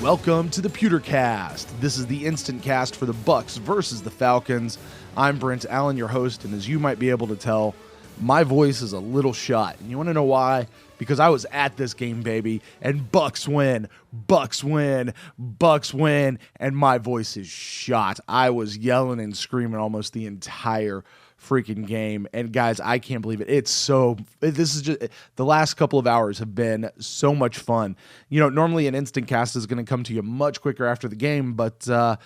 Welcome to the PewterCast. This is the instant cast for the Bucs versus the Falcons. I'm Brent Allen, your host, and as you might be able to tell, my voice is a little shot. And you want to know why? Because I was at this game, baby, and Bucs win, Bucs win, Bucs win, and my voice is shot. I was yelling and screaming almost the entire freaking game. And guys, I can't believe it. This is just, the last couple of hours have been so much fun. You know, normally an instant cast is going to come to you much quicker after the game, but I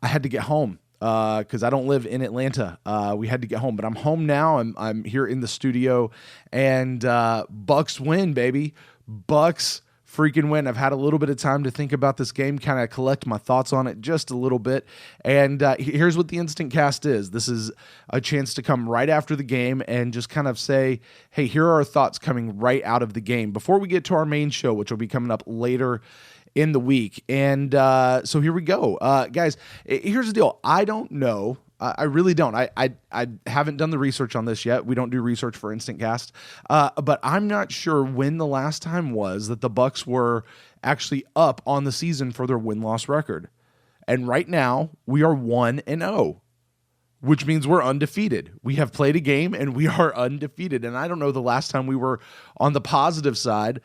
had to get home because I don't live in Atlanta. We had to get home, but I'm home now. I'm here in the studio, and Bucs win, baby. Bucs freaking win. I've had a little bit of time to think about this game, kind of collect my thoughts on it just a little bit. And here's what the instant cast is. This is a chance to come right after the game and just kind of say, hey, here are our thoughts coming right out of the game before we get to our main show, which will be coming up later in the week. And so here we go. Guys, here's the deal. I don't know. I really don't. I haven't done the research on this yet. We don't do research for Instant Cast. But I'm not sure when the last time was that the Bucs were actually up on the season for their win-loss record. And right now, we are 1-0, which means we're undefeated. We have played a game, and we are undefeated. And I don't know the last time we were on the positive side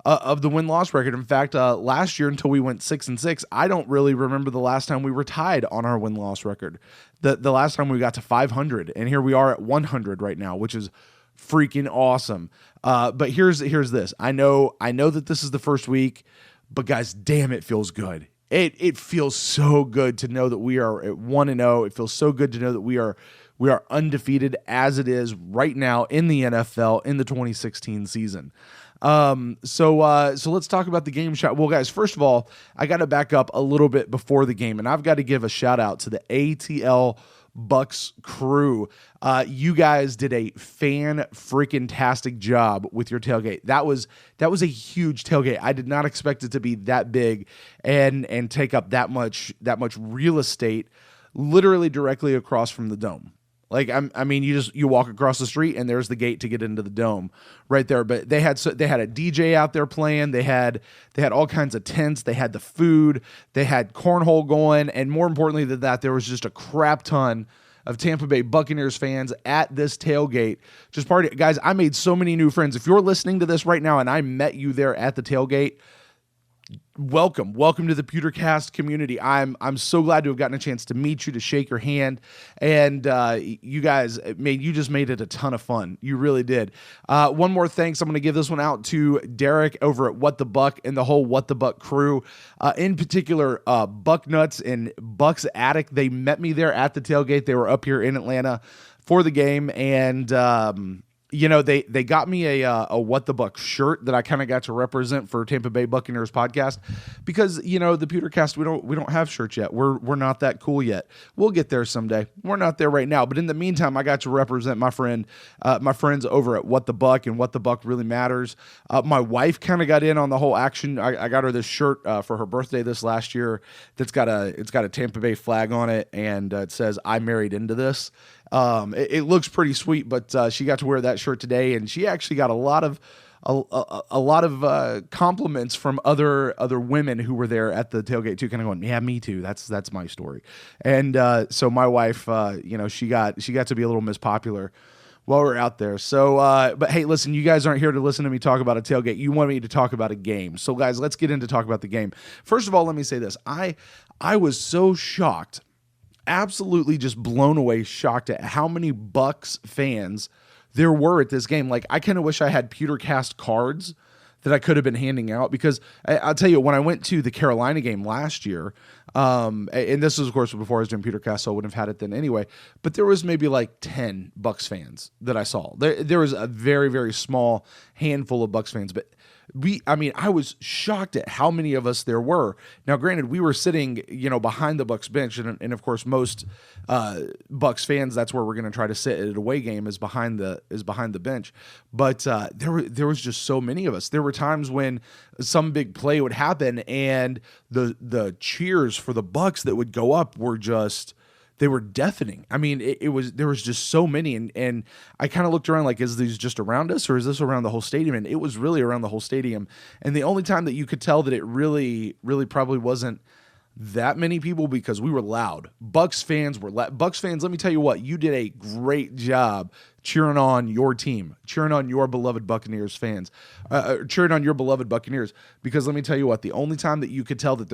of the win-loss record. In fact, last year until we went 6-6, I don't really remember the last time we were tied on our win-loss record. The last time we got to 500, and here we are at 100 right now, which is freaking awesome. But here's this. I know that this is the first week, but guys, damn, it feels good. It feels so good to know that we are at 1-0. It feels so good to know that we are undefeated as it is right now in the NFL in the 2016 season. So let's talk about the game shot. Well, guys, first of all, I got to back up a little bit before the game, and I've got to give a shout out to the ATL Bucs crew. You guys did a fan-freaking-tastic job with your tailgate. That was a huge tailgate. I did not expect it to be that big and take up that much real estate, literally directly across from the dome. Like, you walk across the street and there's the gate to get into the dome right there. But they had a DJ out there playing. They had all kinds of tents. They had the food. They had cornhole going. And more importantly than that, there was just a crap ton of Tampa Bay Buccaneers fans at this tailgate. Just party. Guys, I made so many new friends. If you're listening to this right now and I met you there at the tailgate, welcome to the PewterCast community. I'm so glad to have gotten a chance to meet you, to shake your hand, and you guys you just made it a ton of fun. You really did. One more thanks. I'm going to give this one out to Derek over at What the Buck and the whole What the Buck crew. In particular, Buck Nuts and Bucs Attic. They met me there at the tailgate. They were up here in Atlanta for the game, and they got me a What the Bucs shirt that I kind of got to represent for Tampa Bay Buccaneers podcast because, the PewterCast, we don't have shirts yet. We're not that cool yet. We'll get there someday. We're not there right now. But in the meantime, I got to represent my friends over at What the Buck and What the Buck Really Matters. My wife kind of got in on the whole action. I got her this shirt for her birthday this last year that's got a Tampa Bay flag on it, and it says, "I married into this." It looks pretty sweet, but she got to wear that shirt today, and she actually got a lot of compliments from other women who were there at the tailgate too, kind of going, "Yeah, me too. That's my story." And so my wife, she got to be a little Miss Popular while we're out there. So, but hey, listen, you guys aren't here to listen to me talk about a tailgate. You want me to talk about a game. So, guys, let's get into talk about the game. First of all, let me say this: I was so shocked. Absolutely just blown away, shocked at how many Bucs fans there were at this game. Like, I kind of wish I had PewterCast cards that I could have been handing out because I'll tell you, when I went to the Carolina game last year, and this was, of course, before I was doing PewterCast, so I wouldn't have had it then anyway, but there was maybe like 10 Bucs fans that I saw. There was a very, very small handful of Bucs fans, but I was shocked at how many of us there were. Now, granted, we were sitting, behind the Bucs bench, and of course, most Bucs fans, that's where we're going to try to sit at an away game is behind the bench. But there was just so many of us. There were times when some big play would happen, and the cheers for the Bucs that would go up were just they were deafening. I mean, there was just so many, and I kind of looked around like, is these just around us, or is this around the whole stadium? And it was really around the whole stadium. And the only time that you could tell that it really probably wasn't that many people, because we were loud. Bucs fans were loud. Bucs fans, let me tell you what, you did a great job cheering on your team, cheering on your beloved Buccaneers fans, cheering on your beloved Buccaneers. Because let me tell you what, the only time that you could tell that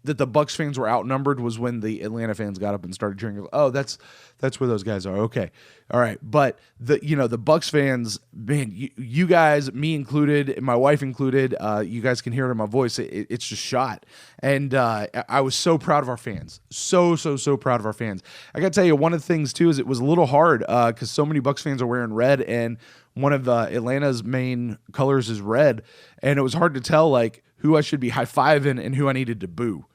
that the Bucs fans were outnumbered was when the Atlanta fans got up and started cheering. Oh, that's where those guys are. Okay. All right. But the Bucs fans, man, you guys, me included, and my wife included, you guys can hear it in my voice. It's just shot. And I was so proud of our fans. So proud of our fans. I got to tell you, one of the things too is it was a little hard because so many Bucs fans are wearing red, and one of Atlanta's main colors is red. And it was hard to tell, like, who I should be high-fiving and who I needed to boo.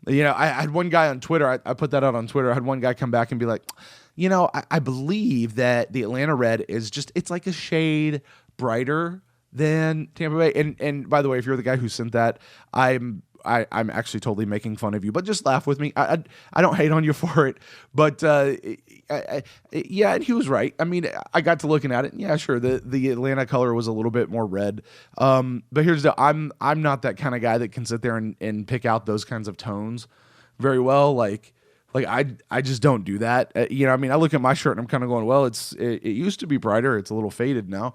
You know, I had one guy on Twitter, I put that out on Twitter, I had one guy come back and be like, you know, I believe that the Atlanta red is just, it's like a shade brighter than Tampa Bay. And by the way, if you're the guy who sent that, I'm actually totally making fun of you, but just laugh with me. I don't hate on you for it, but yeah, and he was right. I mean, I got to looking at it, and yeah, sure, the Atlanta color was a little bit more red. But here's I'm not that kind of guy that can sit there and pick out those kinds of tones very well. Like I just don't do that. You know, I mean, I look at my shirt and I'm kind of going, well, it used to be brighter. It's a little faded now.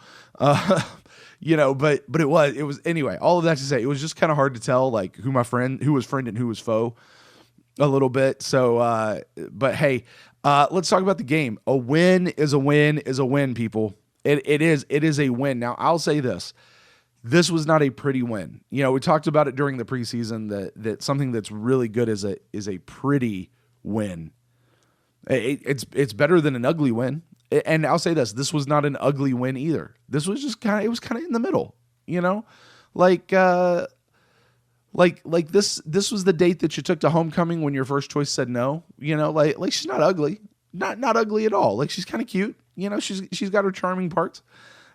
You know, but it was anyway, all of that to say, it was just kind of hard to tell, like, who was friend and who was foe a little bit. So, but hey, let's talk about the game. A win is a win is a win, people. It is a win. Now, I'll say this. This was not a pretty win. You know, we talked about it during the preseason that something that's really good is a pretty win. It's better than an ugly win. And I'll say this was not an ugly win either. This was just kind of in the middle, you know, like this was the date that you took to homecoming when your first choice said no, you know, like she's not ugly, not ugly at all. Like, she's kind of cute, you know, she's got her charming parts,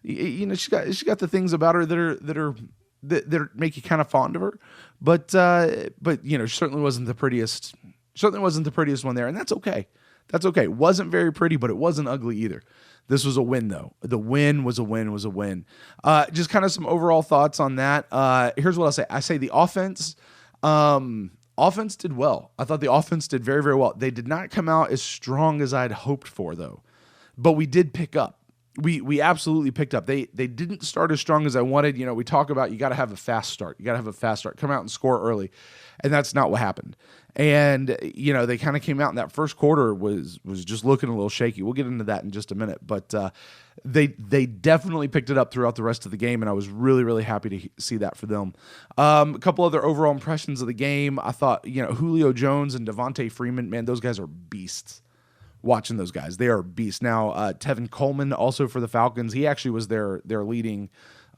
you know, she's got the things about her that make you kind of fond of her, but you know, she certainly wasn't the prettiest one there, and that's okay. That's okay. It wasn't very pretty, but it wasn't ugly either. This was a win, though. The win was a win. Just kind of some overall thoughts on that. Here's what I'll say. I say the offense did well. I thought the offense did very, very well. They did not come out as strong as I'd hoped for, though. But we did pick up. We absolutely picked up. They didn't start as strong as I wanted. You know, we talk about you got to have a fast start. Come out and score early. And that's not what happened. And, you know, they kind of came out in that first quarter was just looking a little shaky. We'll get into that in just a minute. But they definitely picked it up throughout the rest of the game, and I was really, really happy to see that for them. A couple other overall impressions of the game. I thought, you know, Julio Jones and Devontae Freeman, man, those guys are beasts. Watching those guys, they are beasts. Now, Tevin Coleman, also for the Falcons, he actually was their leading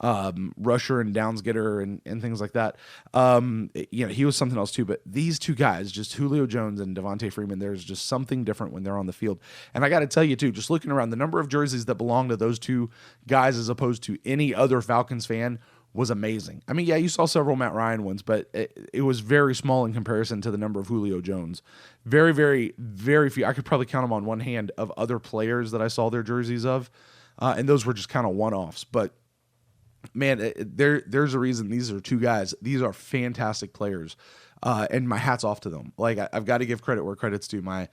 rusher and downs getter and things like that. You know, he was something else too. But these two guys, just Julio Jones and Devontae Freeman, there's just something different when they're on the field. And I got to tell you too, just looking around, the number of jerseys that belong to those two guys as opposed to any other Falcons fan was amazing. I mean, yeah, you saw several Matt Ryan ones, but it was very small in comparison to the number of Julio Jones. Very, very, very few. I could probably count them on one hand of other players that I saw their jerseys of, and those were just kind of one-offs. But man, there's a reason these are two guys. These are fantastic players, and my hat's off to them. Like, I've got to give credit where credit's due. My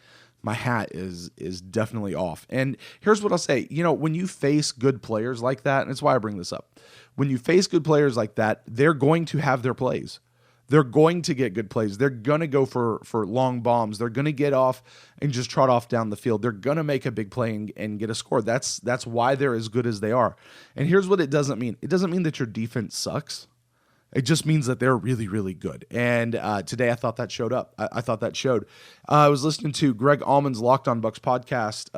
hat is definitely off. And here's what I'll say. You know, when you face good players like that, and it's why I bring this up. When you face good players like that, they're going to have their plays. They're going to get good plays. They're going to go for long bombs. They're going to get off and just trot off down the field. They're going to make a big play and get a score. That's why they're as good as they are. And here's what it doesn't mean. It doesn't mean that your defense sucks. It just means that they're really, really good. And today I thought that showed up. I thought that showed. I was listening to Greg Allman's Locked On Bucs podcast.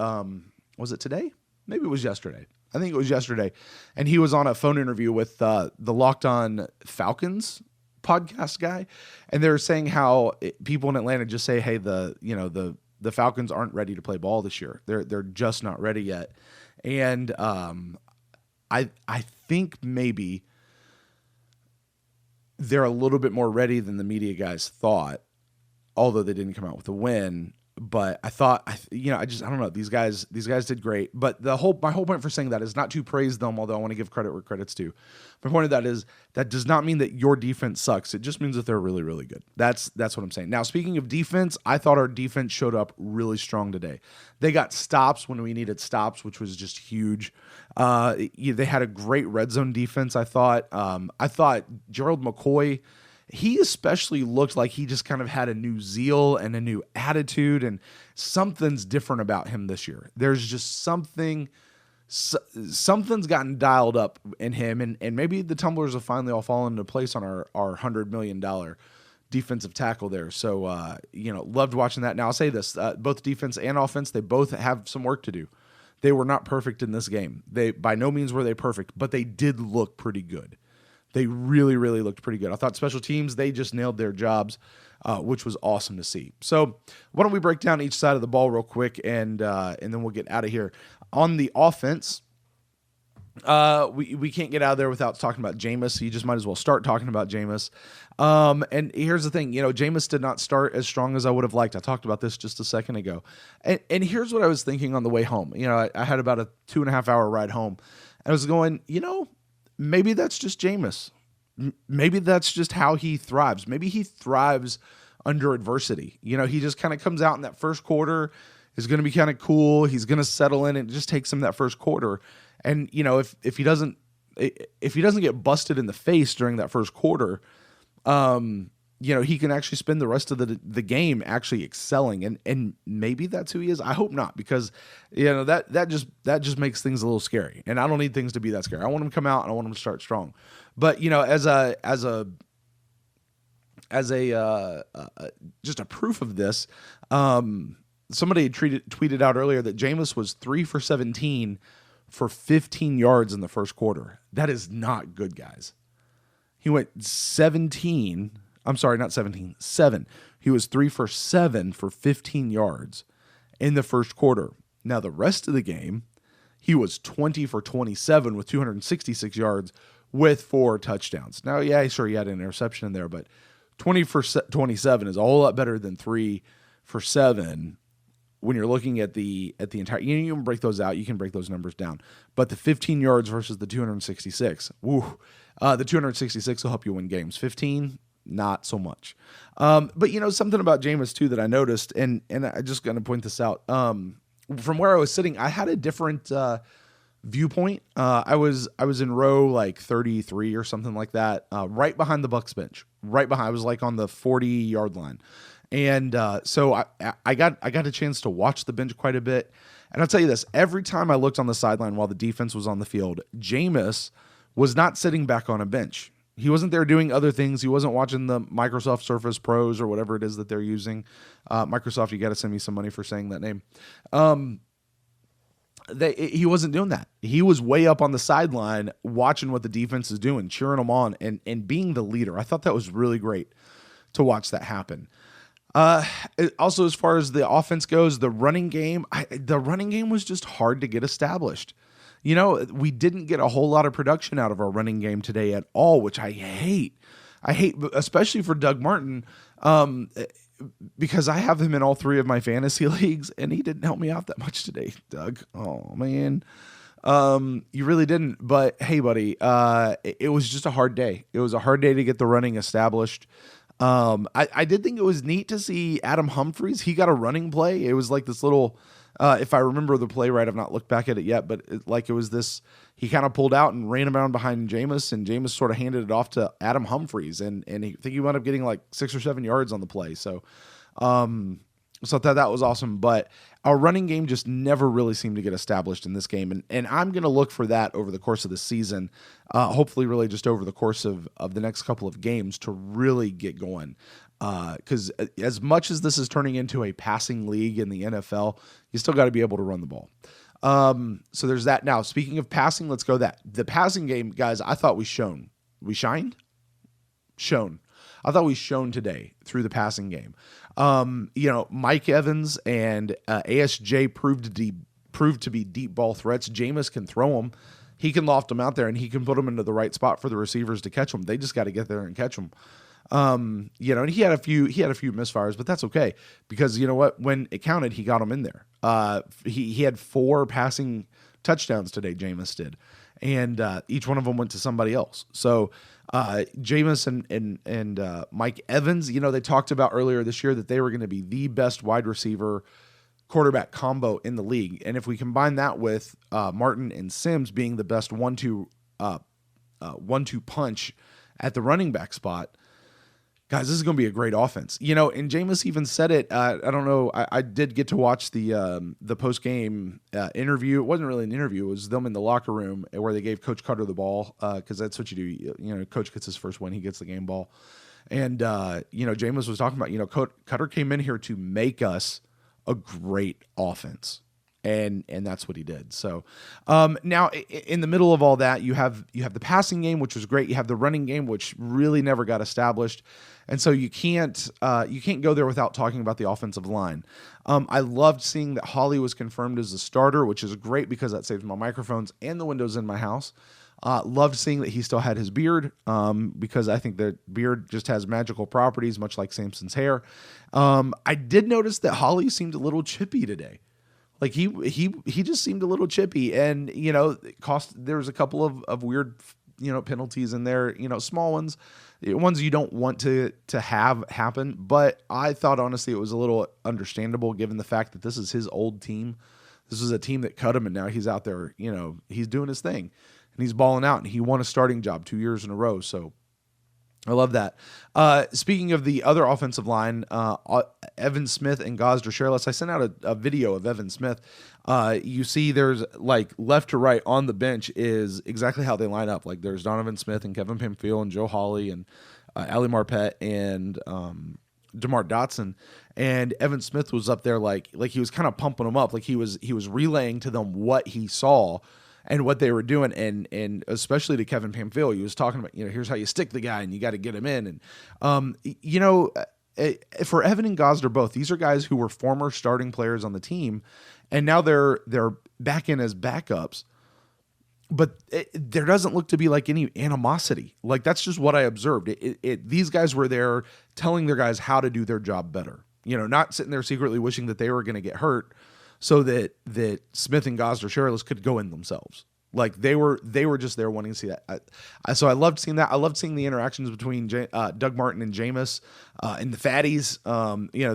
Was it today? Maybe it was yesterday. I think it was yesterday. And he was on a phone interview with the Locked On Falcons podcast guy. And they were saying how people in Atlanta just say, hey, the Falcons aren't ready to play ball this year. They're just not ready yet. And I think maybe they're a little bit more ready than the media guys thought, although they didn't come out with a win. But I thought, I don't know. These guys did great. But my whole point for saying that is not to praise them, although I want to give credit where credit's due. My point of that is that does not mean that your defense sucks. It just means that they're really, really good. That's what I'm saying. Now, speaking of defense, I thought our defense showed up really strong today. They got stops when we needed stops, which was just huge. They had a great red zone defense, I thought. I thought Gerald McCoy, he especially looked like he just kind of had a new zeal and a new attitude, and something's different about him this year. There's just something's gotten dialed up in him, and maybe the tumblers have finally all fallen into place on our $100 million defensive tackle there. So, loved watching that. Now, I'll say this, both defense and offense, they both have some work to do. They were not perfect in this game. They by no means were they perfect, but they did look pretty good. They really, really looked pretty good. I thought special teams, they just nailed their jobs, which was awesome to see. So why don't we break down each side of the ball real quick, and then we'll get out of here. On the offense, we can't get out of there without talking about Jameis. So you just might as well start talking about Jameis. And here's the thing, Jameis did not start as strong as I would have liked. I talked about this just a second ago. And here's what I was thinking on the way home. I had about a 2.5 hour ride home. I was going, maybe that's just Jameis. Maybe that's just how he thrives. Maybe he thrives under adversity. He just kind of comes out in that first quarter, is going to be kind of cool. He's going to settle in, and it just takes him that first quarter. And if he doesn't get busted in the face during that first quarter, he can actually spend the rest of the game actually excelling, and maybe that's who he is. I hope not, because that just makes things a little scary, and I don't need things to be that scary. I want him to come out and I want him to start strong. But as a just a proof of this, somebody tweeted out earlier that Jameis was 3 for 17 for 15 yards in the first quarter. That is not good, guys. He went 7. He was 3 for 7 for 15 yards in the first quarter. Now, the rest of the game, he was 20 for 27 with 266 yards with 4 touchdowns. Now, yeah, sure, he had an interception in there, but 20 for 27 is a whole lot better than 3 for 7 when you're looking at the entire. You can break those out. You can break those numbers down. But the 15 yards versus the 266, woo. The 266 will help you win games. 15, not so much. But something about Jameis too that I noticed, and I'm just going to point this out. From where I was sitting, I had a different viewpoint. I was in row like 33 or something like that, right behind the Bucs bench. Right behind. I was like on the 40-yard line, and so I got a chance to watch the bench quite a bit. And I'll tell you this: every time I looked on the sideline while the defense was on the field, Jameis was not sitting back on a bench. He wasn't there doing other things. He wasn't watching the Microsoft Surface Pros or whatever it is that they're using. Microsoft, you got to send me some money for saying that name. He wasn't doing that. He was way up on the sideline watching what the defense is doing, cheering them on, and being the leader. I thought that was really great to watch that happen. Also, as far as the offense goes, the running game was just hard to get established. We didn't get a whole lot of production out of our running game today at all, which I hate. I hate, especially for Doug Martin, because I have him in all 3 of my fantasy leagues, and he didn't help me out that much today, Doug. Oh, man. You really didn't. But, hey, buddy, it was just a hard day. It was a hard day to get the running established. I did think it was neat to see Adam Humphries. He got a running play. It was like this little... if I remember the play right, I've not looked back at it yet, but it was this, he kind of pulled out and ran around behind Jameis, and Jameis sort of handed it off to Adam Humphries, and I think he wound up getting like 6 or 7 yards on the play. So I thought that was awesome, but our running game just never really seemed to get established in this game, and I'm going to look for that over the course of the season, hopefully really just over the course of the next couple of games to really get going. Because as much as this is turning into a passing league in the NFL, you still got to be able to run the ball. So there's that. Now, speaking of passing, let's go that. The passing game, guys, I thought we shone. We shined? Shone. I thought we shone today through the passing game. Mike Evans and ASJ proved to be deep ball threats. Jameis can throw them. He can loft them out there, and he can put them into the right spot for the receivers to catch them. They just got to get there and catch them. And he had a few misfires, but that's okay because you know what? When it counted, he got them in there. He had 4 passing touchdowns today, Jameis did. And each one of them went to somebody else. So Jameis and Mike Evans, they talked about earlier this year that they were going to be the best wide receiver quarterback combo in the league. And if we combine that with Martin and Sims being the best 1-2 punch at the running back spot, guys, this is going to be a great offense. And Jameis even said it. I don't know. I did get to watch the post-game interview. It wasn't really an interview. It was them in the locker room where they gave Coach Cutter the ball because that's what you do. Coach gets his first win. He gets the game ball. And, Jameis was talking about, Cutter came in here to make us a great offense. And that's what he did. So now in the middle of all that, you have the passing game, which was great. You have the running game, which really never got established. And so you can't go there without talking about the offensive line. I loved seeing that Holly was confirmed as the starter, which is great because that saves my microphones and the windows in my house. Loved seeing that he still had his beard because I think that beard just has magical properties, much like Samson's hair. I did notice that Holly seemed a little chippy today. Like he just seemed a little chippy, and there was a couple of weird penalties in there, small ones you don't want to have happen. But I thought honestly it was a little understandable given the fact that this is his old team. This is a team that cut him, and now he's out there. He's doing his thing, and he's balling out, and he won a starting job 2 years in a row. So I love that. Speaking of the other offensive line, Evan Smith and Gosder Sherless, I sent out a video of Evan Smith. You see there's like left to right on the bench is exactly how they line up. Like there's Donovan Smith and Kevin Pamphile and Joe Hawley and Ali Marpet and DeMar Dotson. And Evan Smith was up there like he was kind of pumping them up. Like he was relaying to them what he saw and what they were doing, and especially to Kevin Pamphile, he was talking about, here's how you stick the guy, and you got to get him in. And for Evan and Gosder both, these are guys who were former starting players on the team, and now they're back in as backups. But there doesn't look to be like any animosity. Like that's just what I observed. These guys were there telling their guys how to do their job better. Not sitting there secretly wishing that they were going to get hurt, so that Smith and Gosder Sherless could go in themselves. Like they were just there wanting to see that. So I loved seeing that. I loved seeing the interactions between Doug Martin and Jameis and the Fatties.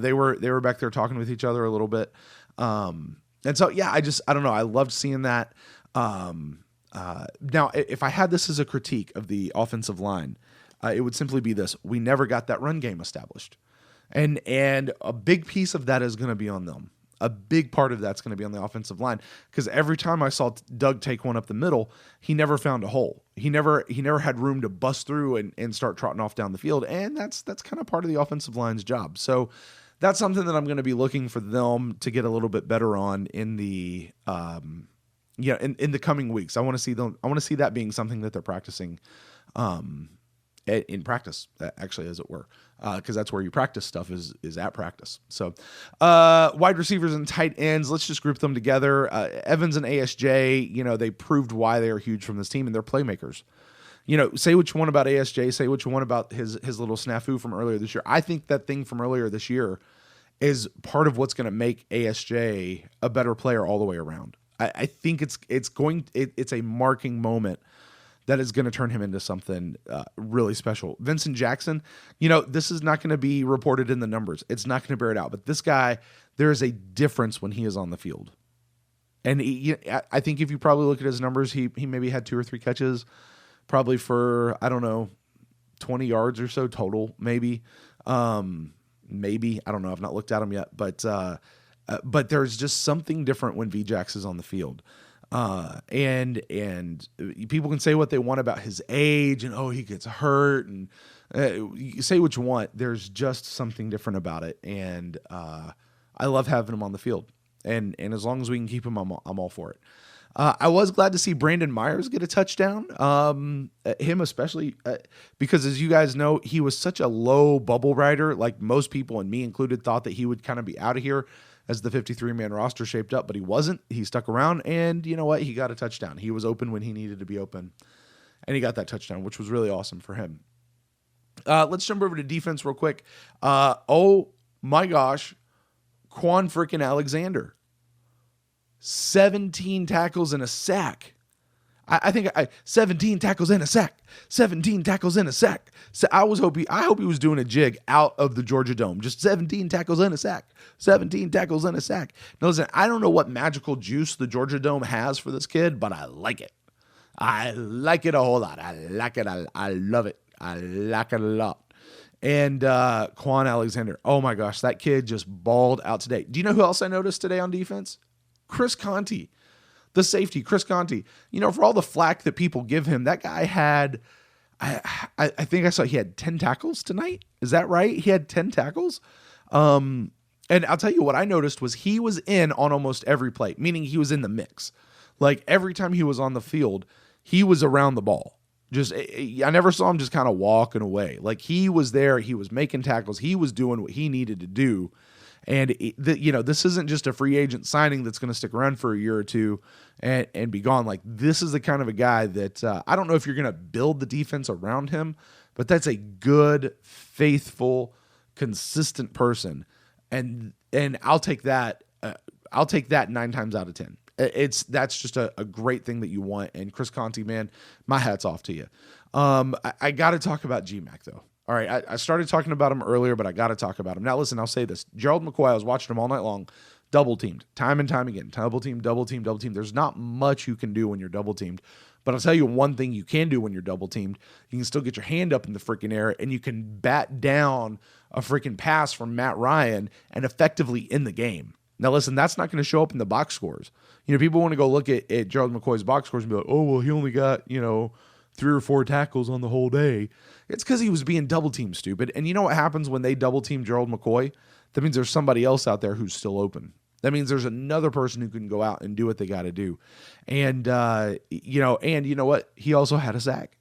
They were back there talking with each other a little bit. And so yeah, I don't know. I loved seeing that. Now, if I had this as a critique of the offensive line, it would simply be this: we never got that run game established, and a big piece of that is going to be on them. A big part of that's going to be on the offensive line, because every time I saw Doug take one up the middle, he never found a hole. He never had room to bust through and start trotting off down the field, and that's kind of part of the offensive line's job. So that's something that I'm going to be looking for them to get a little bit better on in the in the coming weeks. I want to see that being something that they're practicing in practice, actually, as it were, because that's where you practice stuff is at practice. So wide receivers and tight ends, let's just group them together. Evans and ASJ, they proved why they are huge from this team, and they're playmakers. Say what you want about ASJ, say what you want about his little snafu from earlier this year. I think that thing from earlier this year is part of what's going to make ASJ a better player all the way around. I think it's a marking moment that is going to turn him into something really special. Vincent Jackson, this is not going to be reported in the numbers. It's not going to bear it out. But this guy, there is a difference when he is on the field. And I think if you probably look at his numbers, he maybe had 2 or 3 catches, probably for, 20 yards or so total, maybe. Maybe. I don't know. I've not looked at him yet. But there's just something different when VJax is on the field. And people can say what they want about his age and, he gets hurt, and you say what you want. There's just something different about it. And I love having him on the field. And as long as we can keep him, I'm all for it. I was glad to see Brandon Myers get a touchdown. Him especially, because as you guys know, he was such a low bubble rider. Like most people, and me included, thought that he would kind of be out of here as the 53-man roster shaped up, but he wasn't. He stuck around, and you know what? He got a touchdown. He was open when he needed to be open, and he got that touchdown, which was really awesome for him. Let's jump over to defense real quick. Oh my gosh, Quan freaking Alexander. 17 tackles and a sack. I think 17 tackles and a sack. 17 tackles and a sack. So I hope he was doing a jig out of the Georgia Dome. Just 17 tackles and a sack. 17 tackles and a sack. Now listen, I don't know what magical juice the Georgia Dome has for this kid, but I like it. I like it a whole lot. I like it. I love it. I like it a lot. And Quan Alexander. Oh my gosh, that kid just balled out today. Do you know who else I noticed today on defense? Chris Conte. The safety, Chris Conte. You know, for all the flack that people give him, that guy had, I think I saw he had 10 tackles tonight. Is that right? He had 10 tackles. And I'll tell you what I noticed was he was in on almost every play, meaning he was in the mix. Like every time he was on the field, he was around the ball. I never saw him just kind of walking away. Like he was there. He was making tackles. He was doing what he needed to do. And, this isn't just a free agent signing that's going to stick around for a year or two and be gone. Like, this is the kind of a guy that I don't know if you're going to build the defense around him, but that's a good, faithful, consistent person. And I'll take that. I'll take that 9 times out of 10. That's just a great thing that you want. And Chris Conte, man, my hat's off to you. I got to talk about GMAC, though. All right, I started talking about him earlier, but I got to talk about him. Now, listen, I'll say this. Gerald McCoy, I was watching him all night long, double-teamed, time and time again. Double-teamed. There's not much you can do when you're double-teamed. But I'll tell you one thing you can do when you're double-teamed. You can still get your hand up in the freaking air, and you can bat down a freaking pass from Matt Ryan and effectively end the game. Now, listen, that's not going to show up in the box scores. People want to go look at Gerald McCoy's box scores and be like, oh, well, he only got, 3 or 4 tackles on the whole day. It's because he was being double-teamed, stupid. And you know what happens when they double-team Gerald McCoy? That means there's somebody else out there who's still open. That means there's another person who can go out and do what they got to do. And, you know what? He also had a sack.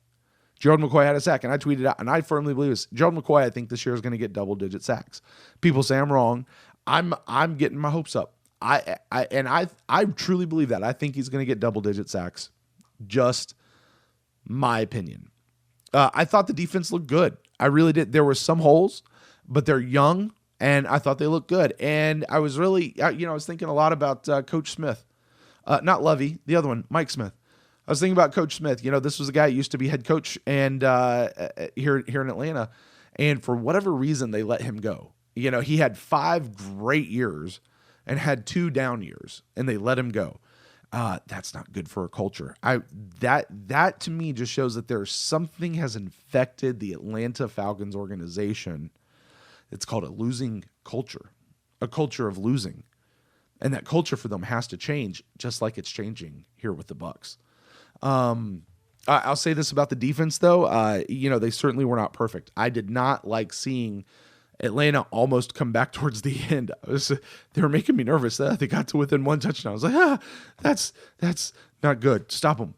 Gerald McCoy had a sack, and I tweeted out, and I firmly believe this. Gerald McCoy, I think this year is going to get double-digit sacks. People say I'm wrong. I'm getting my hopes up. I truly believe that. I think he's going to get double-digit sacks. Just my opinion. I thought the defense looked good. I really did. There were some holes, but they're young, and I thought they looked good. And I was really, I was thinking a lot about Coach Smith. Not Lovey, the other one, Mike Smith. I was thinking about Coach Smith. This was a guy who used to be head coach and here in Atlanta. And for whatever reason, they let him go. He had 5 great years and had 2 down years, and they let him go. That's not good for a culture. That to me just shows that there's something has infected the Atlanta Falcons organization. It's called a losing culture, a culture of losing. And that culture for them has to change, just like it's changing here with the Bucs. I'll say this about the defense, though. They certainly were not perfect. I did not like seeing Atlanta almost come back towards the end. They were making me nervous. They got to within 1 touchdown. I was like, that's not good. Stop them.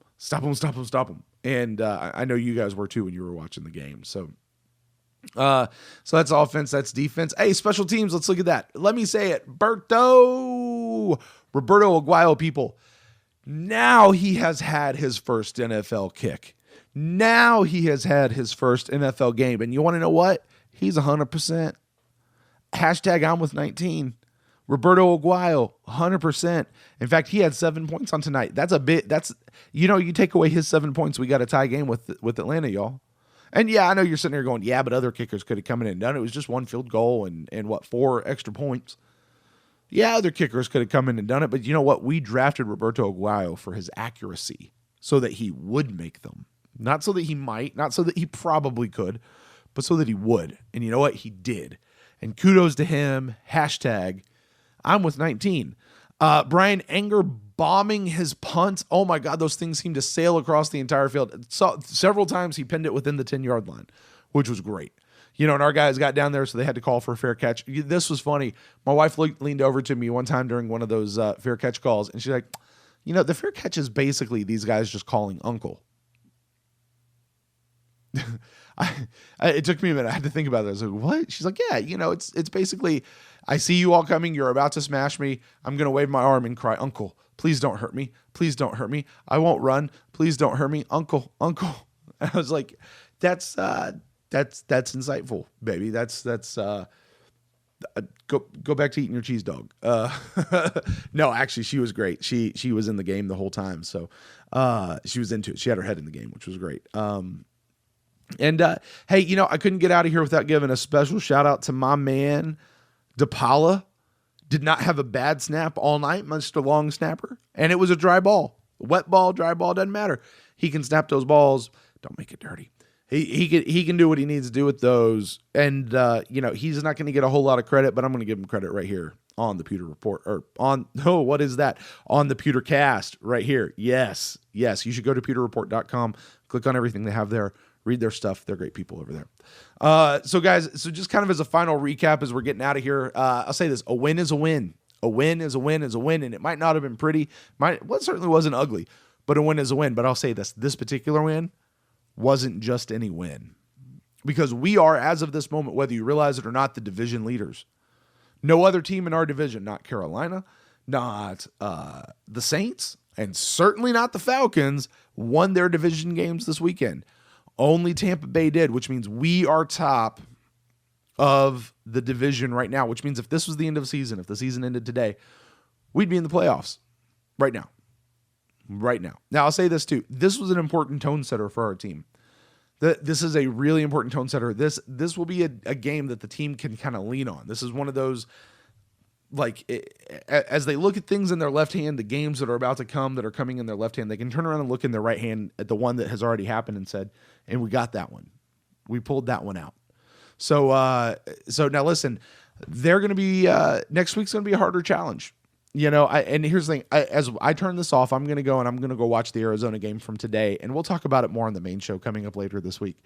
And I know you guys were too when you were watching the game. So that's offense. That's defense. Hey, special teams. Let's look at that. Let me say it. Roberto Aguayo, people. Now he has had his first NFL kick. Now he has had his first NFL game. And you want to know what? He's 100%. Hashtag I'm with 19. Roberto Aguayo, 100%. In fact, he had 7 points on tonight. That's a bit. You take away his 7 points, we got a tie game with Atlanta, y'all. And yeah, I know you're sitting there going, yeah, but other kickers could have come in and done it. It was just 1 field goal and 4 extra points. Yeah, other kickers could have come in and done it. But you know what? We drafted Roberto Aguayo for his accuracy so that he would make them. Not so that he might, not so that he probably could, but so that he would. And you know what? He did. And kudos to him. Hashtag I'm with 19. Brian Anger bombing his punts. Oh my God, those things seem to sail across the entire field. Several times he pinned it within the 10-yard line, which was great. And our guys got down there, so they had to call for a fair catch. This was funny. My wife leaned over to me one time during one of those fair catch calls, and she's like, the fair catch is basically these guys just calling uncle. It took me a minute. I had to think about it. I was like, what? She's like, yeah, it's basically, I see you all coming. You're about to smash me. I'm going to wave my arm and cry, uncle, please don't hurt me. Please don't hurt me. I won't run. Please don't hurt me. Uncle. And I was like, that's That's insightful, baby. That's go back to eating your cheese dog. No, actually, she was great. She was in the game the whole time, so she was into it. She had her head in the game, which was great. And hey, I couldn't get out of here without giving a special shout out to my man DePaula. Did not have a bad snap all night, much to long snapper, and it was a dry ball, wet ball, dry ball, doesn't matter. He can snap those balls. Don't make it dirty. He can do what he needs to do with those, and he's not going to get a whole lot of credit, but I'm going to give him credit right here on the Pewter Report, or on what is that? On the Pewter Cast right here. Yes, you should go to pewterreport.com, click on everything they have there, read their stuff. They're great people over there. So guys, just kind of as a final recap as we're getting out of here, I'll say this: a win is a win. A win is a win is a win, and it might not have been pretty. Certainly wasn't ugly, but a win is a win. But I'll say this particular win wasn't just any win, because we are, as of this moment, whether you realize it or not, the division leaders. No other team in our division, not Carolina, not the Saints, and certainly not the Falcons, won their division games this weekend. Only Tampa Bay did, which means we are top of the division right now, which means if this was the end of the season, if the season ended today, we'd be in the playoffs right now. Now, I'll say this too. This was an important tone setter for our team. This is a really important tone setter. This will be a game that the team can kind of lean on. This is one of those, as they look at things in their left hand, the games that are about to come that are coming in their left hand, they can turn around and look in their right hand at the one that has already happened and said, and we got that one. We pulled that one out. So now listen, they're going to be, next week's going to be a harder challenge. And here's the thing, as I turn this off, I'm going to go watch the Arizona game from today, and we'll talk about it more on the main show coming up later this week.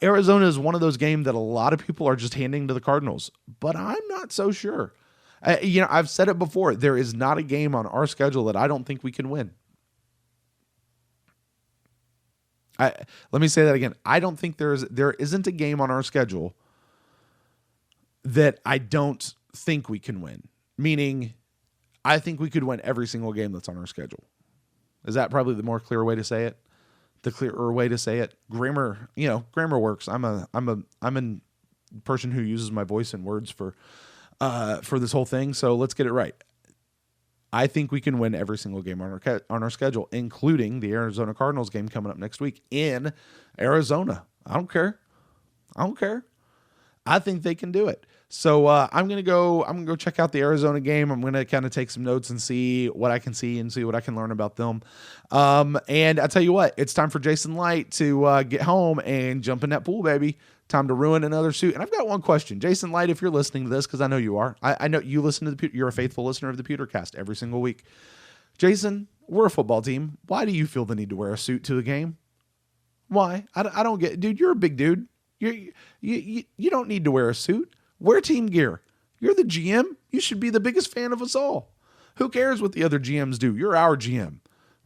Arizona is one of those games that a lot of people are just handing to the Cardinals, but I'm not so sure. I've said it before. There is not a game on our schedule that I don't think we can win. Let me say that again. I don't think there isn't a game on our schedule that I don't think we can win. Meaning, I think we could win every single game that's on our schedule. Is that probably the more clear way to say it? The clearer way to say it. Grammar works. I'm a person who uses my voice and words for this whole thing. So let's get it right. I think we can win every single game on our schedule, including the Arizona Cardinals game coming up next week in Arizona. I don't care. I think they can do it. So I'm gonna go check out the Arizona game. I'm gonna kind of take some notes and see what I can see and see what I can learn about them. And I tell you what, it's time for Jason Light to get home and jump in that pool, baby. Time to ruin another suit. And I've got one question, Jason Light, if you're listening to this, because I know you are. I know you listen to you're a faithful listener of the Pewtercast every single week. Jason, we're a football team. Why do you feel the need to wear a suit to the game? Why? I don't get it. Dude, you're a big dude. You don't need to wear a suit. Wear team gear. You're the GM. You should be the biggest fan of us all. Who cares what the other GMs do? You're our GM.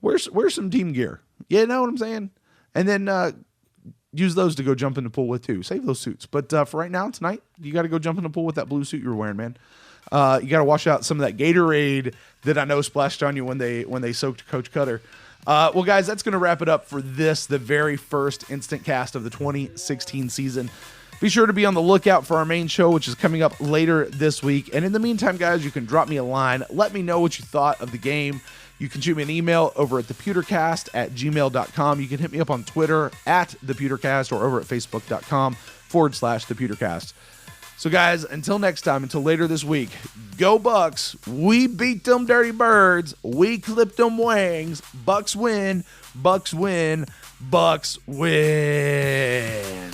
Wear some team gear. You know what I'm saying? And then use those to go jump in the pool with too. Save those suits. But for right now, tonight, you got to go jump in the pool with that blue suit you were wearing, man. You got to wash out some of that Gatorade that I know splashed on you when they soaked Coach Cutter. Well, guys, that's going to wrap it up for the very first Instant Cast of the 2016 season. Be sure to be on the lookout for our main show, which is coming up later this week. And in the meantime, guys, you can drop me a line. Let me know what you thought of the game. You can shoot me an email over at thepewtercast@gmail.com. You can hit me up on Twitter @thepewtercast or over at facebook.com/thepewtercast. So, guys, until next time, until later this week, go Bucs. We beat them dirty birds. We clipped them wings. Bucs win. Bucs win. Bucs win.